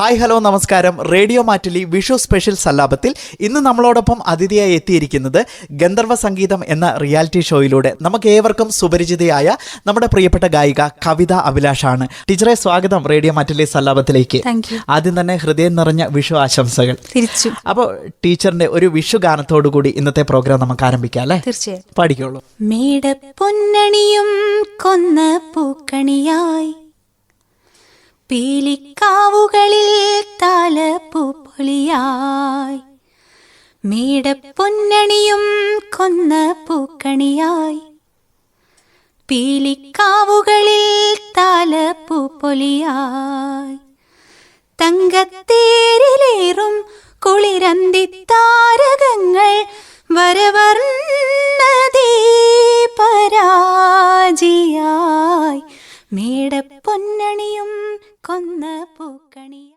Hi hello നമസ്കാരം. Radio Mattoli Vishu special സല്ലാപത്തിൽ ഇന്ന് നമ്മളോടൊപ്പം അതിഥിയായി എത്തിയിരിക്കുന്നത് ഗന്ധർവ സംഗീതം എന്ന റിയാലിറ്റി ഷോയിലൂടെ നമുക്ക് ഏവർക്കും സുപരിചിതയായ നമ്മുടെ പ്രിയപ്പെട്ട ഗായിക കവിത അഭിലാഷാണ്. ടീച്ചറെ സ്വാഗതം റേഡിയോ മാറ്റിലി സല്ലാപത്തിലേക്ക്. ആദ്യം തന്നെ ഹൃദയം നിറഞ്ഞ വിഷു ആശംസകൾ. തിരിച്ചു. അപ്പോൾ ടീച്ചറിന്റെ ഒരു വിഷു ഗാനത്തോടു കൂടി ഇന്നത്തെ പ്രോഗ്രാം നമുക്ക് ആരംഭിക്കാം അല്ലേ? തീർച്ചയായും. പാടിക്കോളൂ. മേടപ്പൊന്നണിയും കൊന്ന പൂക്കണിയായി പീലിക്കാവുകളിൽ താലപ്പൂപ്പൊലിയായി. മേടപ്പൊന്നണിയും കൊന്ന പൂക്കണിയായി പീലിക്കാവുകളിൽ താലപ്പൂപ്പൊലിയായി. തങ്കത്തേരിലേറും കുളിരന്തിത്താരകങ്ങൾ വരവർണ്ണദീപരാജിയായി. മേടപ്പൊന്നണിയും കൊന്ന പൂക്കണിയായി.